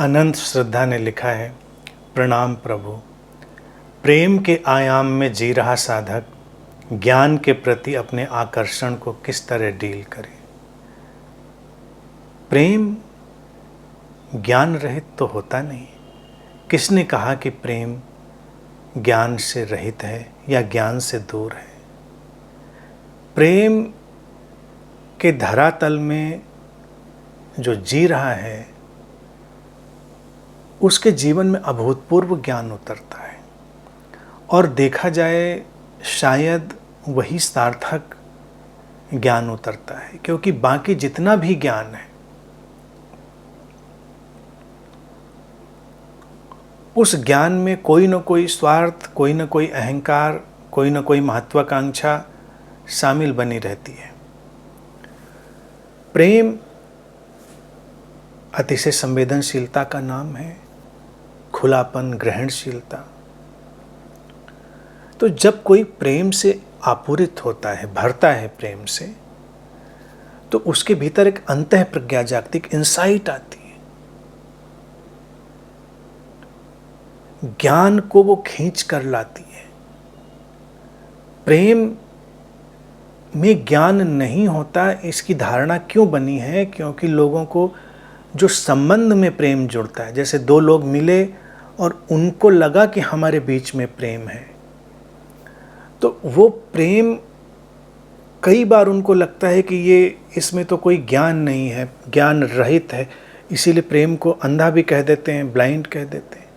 अनंत श्रद्धा ने लिखा है, प्रणाम प्रभु। प्रेम के आयाम में जी रहा साधक ज्ञान के प्रति अपने आकर्षण को किस तरह डील करे। प्रेम ज्ञान रहित तो होता नहीं। किसने कहा कि प्रेम ज्ञान से रहित है या ज्ञान से दूर है? प्रेम के धरातल में जो जी रहा है उसके जीवन में अभूतपूर्व ज्ञान उतरता है, और देखा जाए शायद वही सार्थक ज्ञान उतरता है, क्योंकि बाकी जितना भी ज्ञान है उस ज्ञान में कोई न कोई स्वार्थ, कोई न कोई अहंकार, कोई न कोई महत्वाकांक्षा शामिल बनी रहती है। प्रेम अतिशय संवेदनशीलता का नाम है, खुलापन, ग्रहणशीलता। तो जब कोई प्रेम से आपूरित होता है, भरता है प्रेम से, तो उसके भीतर एक अंतः प्रज्ञा जागती, एक इंसाइट आती है। ज्ञान को वो खींच कर लाती है। प्रेम में ज्ञान नहीं होता, इसकी धारणा क्यों बनी है? क्योंकि लोगों को जो संबंध में प्रेम जुड़ता है, जैसे दो लोग मिले और उनको लगा कि हमारे बीच में प्रेम है, तो वो प्रेम कई बार उनको लगता है कि ये इसमें तो कोई ज्ञान नहीं है, ज्ञान रहित है, इसीलिए प्रेम को अंधा भी कह देते हैं, ब्लाइंड कह देते हैं।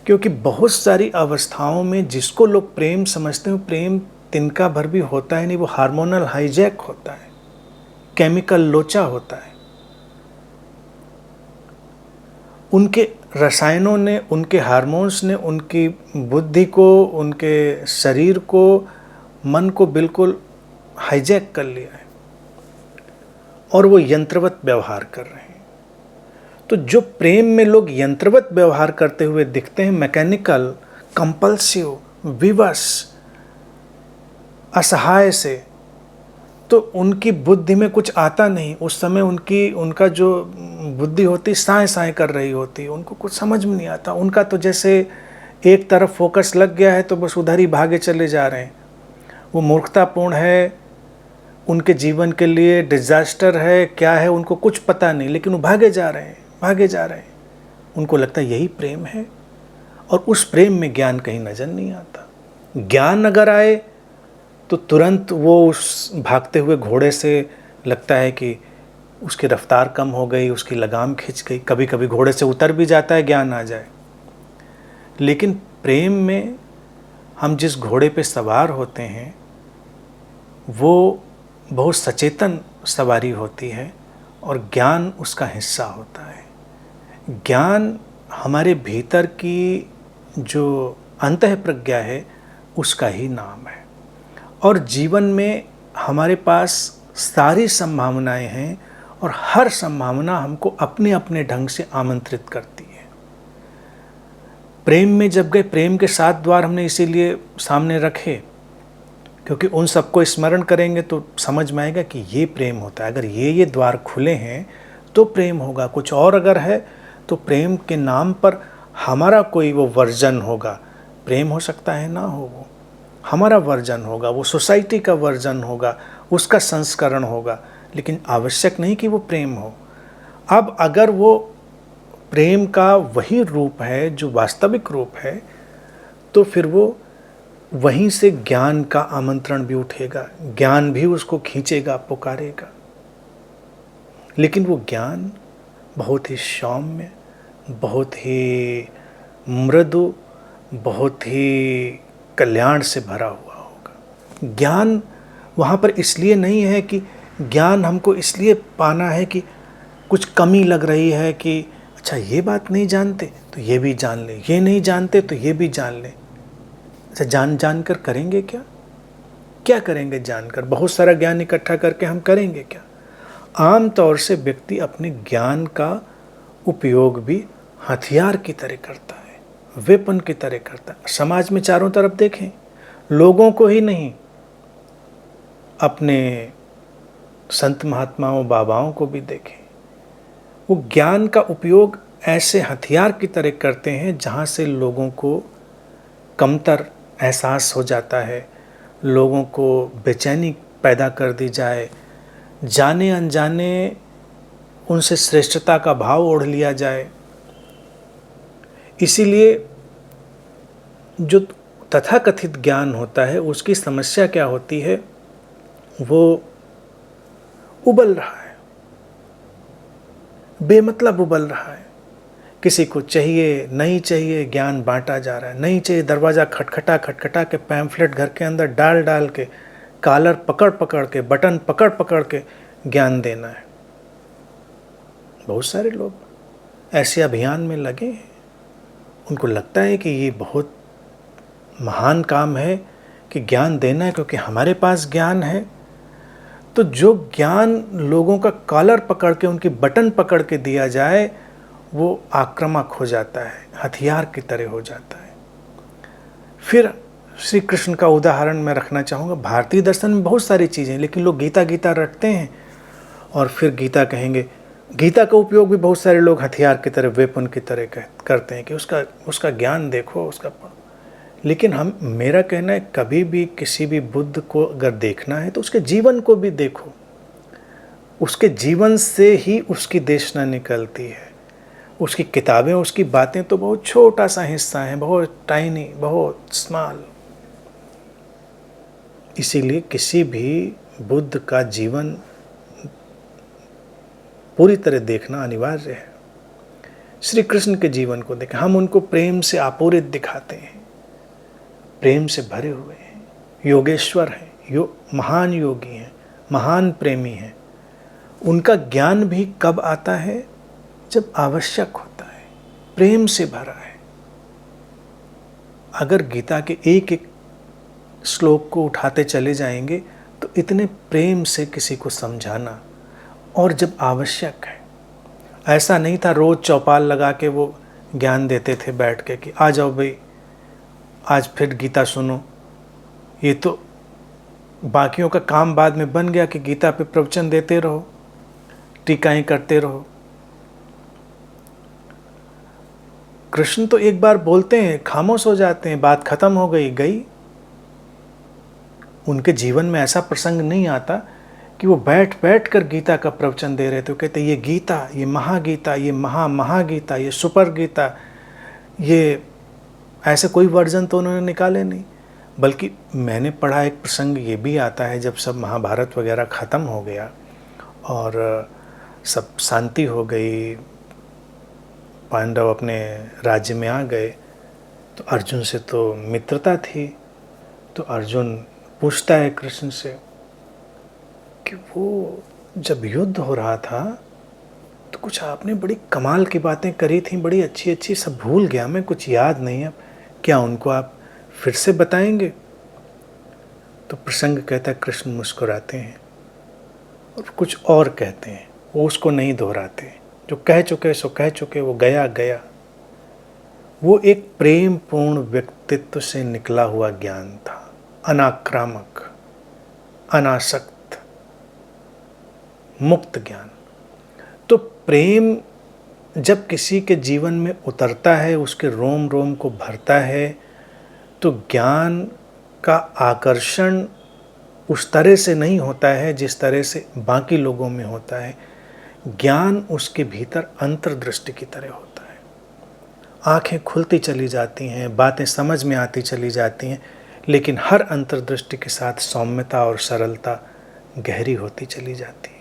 क्योंकि बहुत सारी अवस्थाओं में जिसको लोग प्रेम समझते हैं, प्रेम तिनका भर भी होता है नहीं, वो हार्मोनल हाईजैक होता है, केमिकल लोचा होता है। उनके रसायनों ने, उनके हार्मोन्स ने उनकी बुद्धि को, उनके शरीर को, मन को बिल्कुल हाईजैक कर लिया है, और वो यंत्रवत व्यवहार कर रहे हैं। तो जो प्रेम में लोग यंत्रवत व्यवहार करते हुए दिखते हैं, मैकेनिकल, कंपल्सिव, विवश, असहाय से, तो उनकी बुद्धि में कुछ आता नहीं। उस समय उनका जो बुद्धि होती साए साए कर रही होती, उनको कुछ समझ में नहीं आता। उनका तो जैसे एक तरफ फोकस लग गया है तो बस उधर ही भागे चले जा रहे हैं। वो मूर्खतापूर्ण है, उनके जीवन के लिए डिजास्टर है, क्या है उनको कुछ पता नहीं, लेकिन वो भागे जा रहे हैं, भागे जा रहे हैं। उनको लगता है यही प्रेम है, और उस प्रेम में ज्ञान कहीं नजर नहीं आता। ज्ञान अगर आए तो तुरंत वो उस भागते हुए घोड़े से लगता है कि उसकी रफ्तार कम हो गई, उसकी लगाम खिंच गई। कभी कभी घोड़े से उतर भी जाता है ज्ञान आ जाए। लेकिन प्रेम में हम जिस घोड़े पे सवार होते हैं वो बहुत सचेतन सवारी होती है, और ज्ञान उसका हिस्सा होता है। ज्ञान हमारे भीतर की जो अंतः प्रज्ञा है उसका ही नाम है। और जीवन में हमारे पास सारी संभावनाएं हैं, और हर संभावना हमको अपने अपने ढंग से आमंत्रित करती है। प्रेम में जब गए, प्रेम के 7 द्वार हमने इसीलिए सामने रखे, क्योंकि उन सबको स्मरण करेंगे तो समझ में आएगा कि ये प्रेम होता है। अगर ये द्वार खुले हैं तो प्रेम होगा। कुछ और अगर है तो प्रेम के नाम पर हमारा कोई वो वर्जन होगा। प्रेम हो सकता है ना हो, वो हमारा वर्जन होगा, वो सोसाइटी का वर्जन होगा, उसका संस्करण होगा, लेकिन आवश्यक नहीं कि वो प्रेम हो। अब अगर वो प्रेम का वही रूप है जो वास्तविक रूप है, तो फिर वो वहीं से ज्ञान का आमंत्रण भी उठेगा, ज्ञान भी उसको खींचेगा, पुकारेगा। लेकिन वो ज्ञान बहुत ही सौम्य, बहुत ही मृदु, बहुत ही कल्याण से भरा हुआ होगा। ज्ञान वहाँ पर इसलिए नहीं है कि ज्ञान हमको इसलिए पाना है कि कुछ कमी लग रही है कि अच्छा ये बात नहीं जानते तो ये भी जान ले, ये नहीं जानते तो ये भी जान ले। अच्छा जान कर करेंगे क्या? क्या करेंगे जानकर? बहुत सारा ज्ञान इकट्ठा करके हम करेंगे क्या? आम तौर से व्यक्ति अपने ज्ञान का उपयोग भी हथियार की तरह करता है, वेपन की तरह करता है। समाज में चारों तरफ देखें, लोगों को ही नहीं, अपने संत महात्माओं, बाबाओं को भी देखें, वो ज्ञान का उपयोग ऐसे हथियार की तरह करते हैं जहाँ से लोगों को कमतर एहसास हो जाता है, लोगों को बेचैनी पैदा कर दी जाए, जाने अनजाने उनसे श्रेष्ठता का भाव ओढ़ लिया जाए। इसीलिए जो तथाकथित ज्ञान होता है उसकी समस्या क्या होती है, वो उबल रहा है, बेमतलब उबल रहा है। किसी को चाहिए नहीं चाहिए ज्ञान बांटा जा रहा है, नहीं चाहिए दरवाज़ा खटखटा खटखटा के, पैम्फलेट घर के अंदर डाल डाल के, कॉलर पकड़ पकड़ के, बटन पकड़ पकड़ के ज्ञान देना है। बहुत सारे लोग ऐसे अभियान में लगे हैं। उनको लगता है कि ये बहुत महान काम है कि ज्ञान देना है, क्योंकि हमारे पास ज्ञान है। तो जो ज्ञान लोगों का कॉलर पकड़ के, उनकी बटन पकड़ के दिया जाए, वो आक्रामक हो जाता है, हथियार की तरह हो जाता है। फिर श्री कृष्ण का उदाहरण मैं रखना चाहूँगा। भारतीय दर्शन में बहुत सारी चीज़ें, लेकिन लोग गीता गीता रटते हैं और फिर गीता कहेंगे। गीता का उपयोग भी बहुत सारे लोग हथियार की तरह, वेपन की तरह करते हैं कि उसका ज्ञान देखो, उसका पढ़ो। लेकिन मेरा कहना है, कभी भी किसी भी बुद्ध को अगर देखना है तो उसके जीवन को भी देखो। उसके जीवन से ही उसकी देशना निकलती है। उसकी किताबें, उसकी बातें तो बहुत छोटा सा हिस्सा है, बहुत टाइनी, बहुत स्मॉल। इसीलिए किसी भी बुद्ध का जीवन पूरी तरह देखना अनिवार्य है। श्री कृष्ण के जीवन को देखें, हम उनको प्रेम से आपूरित दिखाते हैं, प्रेम से भरे हुए हैं, योगेश्वर हैं, महान योगी हैं, महान प्रेमी हैं। उनका ज्ञान भी कब आता है? जब आवश्यक होता है, प्रेम से भरा है। अगर गीता के एक एक श्लोक को उठाते चले जाएंगे तो इतने प्रेम से किसी को समझाना, और जब आवश्यक है। ऐसा नहीं था रोज़ चौपाल लगा के वो ज्ञान देते थे बैठ के कि आ जाओ भाई, आज फिर गीता सुनो। ये तो बाकियों का काम बाद में बन गया कि गीता पे प्रवचन देते रहो, टीकाएं करते रहो। कृष्ण तो एक बार बोलते हैं, खामोश हो जाते हैं, बात खत्म हो गई गई। उनके जीवन में ऐसा प्रसंग नहीं आता कि वो बैठ बैठ कर गीता का प्रवचन दे रहे थे। वो कहते ये गीता, ये महागीता, ये महागीता, ये सुपर गीता, ये ऐसे कोई वर्जन तो उन्होंने निकाले नहीं। बल्कि मैंने पढ़ा एक प्रसंग ये भी आता है, जब सब महाभारत वगैरह ख़त्म हो गया और सब शांति हो गई, पांडव अपने राज्य में आ गए, तो अर्जुन से तो मित्रता थी। तो अर्जुन पूछता है कृष्ण से कि वो जब युद्ध हो रहा था तो कुछ आपने बड़ी कमाल की बातें करी थी, बड़ी अच्छी अच्छी, सब भूल गया मैं, कुछ याद नहीं है, क्या उनको आप फिर से बताएंगे? तो प्रसंग कहता है, कृष्ण मुस्कुराते हैं और कुछ और कहते हैं, वो उसको नहीं दोहराते। जो कह चुके सो कह चुके, वो गया गया। वो एक प्रेम पूर्ण व्यक्तित्व से निकला हुआ ज्ञान था, अनाक्रामक, अनासक्त, मुक्त ज्ञान। तो प्रेम जब किसी के जीवन में उतरता है, उसके रोम रोम को भरता है, तो ज्ञान का आकर्षण उस तरह से नहीं होता है जिस तरह से बाकी लोगों में होता है। ज्ञान उसके भीतर अंतर्दृष्टि की तरह होता है। आंखें खुलती चली जाती हैं, बातें समझ में आती चली जाती हैं, लेकिन हर अंतर्दृष्टि के साथ सौम्यता और सरलता गहरी होती चली जाती है।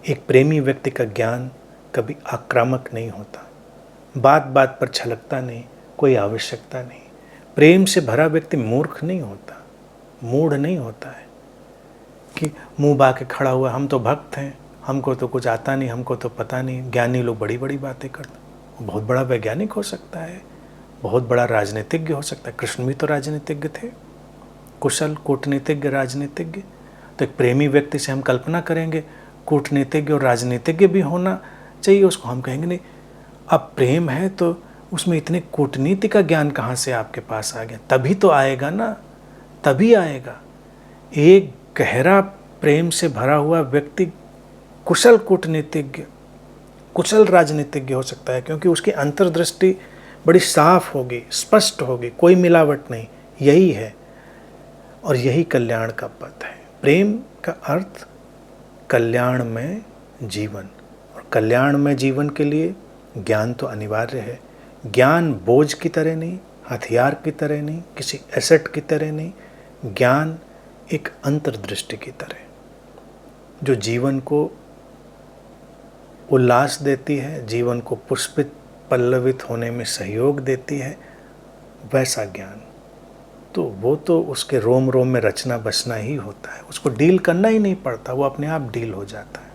एक प्रेमी व्यक्ति का ज्ञान कभी आक्रामक नहीं होता, बात बात पर छलकता नहीं, कोई आवश्यकता नहीं। प्रेम से भरा व्यक्ति मूर्ख नहीं होता, मूढ़ नहीं होता है कि मुंह बा के खड़ा हुआ, हम तो भक्त हैं, हमको तो कुछ आता नहीं, हमको तो पता नहीं। ज्ञानी लोग बड़ी बड़ी बातें करते, वो बहुत बड़ा वैज्ञानिक हो सकता है, बहुत बड़ा राजनीतिज्ञ हो सकता है। कृष्ण भी तो राजनीतिज्ञ थे, कुशल कूटनीतिज्ञ, राजनीतिज्ञ। तो एक प्रेमी व्यक्ति से हम कल्पना करेंगे कूटनीतिज्ञ और राजनीतिज्ञ भी होना चाहिए उसको। हम कहेंगे नहीं, अब प्रेम है तो उसमें इतने कूटनीति का ज्ञान कहाँ से आपके पास आ गया? तभी तो आएगा ना, तभी आएगा। एक गहरा प्रेम से भरा हुआ व्यक्ति कुशल कूटनीतिज्ञ कुशल राजनीतिज्ञ हो सकता है, क्योंकि उसकी अंतर्दृष्टि बड़ी साफ होगी, स्पष्ट होगी, कोई मिलावट नहीं। यही है और यही कल्याण का पथ है। प्रेम का अर्थ कल्याण में जीवन, और कल्याण में जीवन के लिए ज्ञान तो अनिवार्य है। ज्ञान बोझ की तरह नहीं, हथियार की तरह नहीं, किसी एसेट की तरह नहीं, ज्ञान एक अंतर्दृष्टि की तरह, जो जीवन को उल्लास देती है, जीवन को पुष्पित पल्लवित होने में सहयोग देती है, वैसा ज्ञान। तो वो तो उसके रोम रोम में रचना बसना ही होता है, उसको डील करना ही नहीं पड़ता, वो अपने आप डील हो जाता है।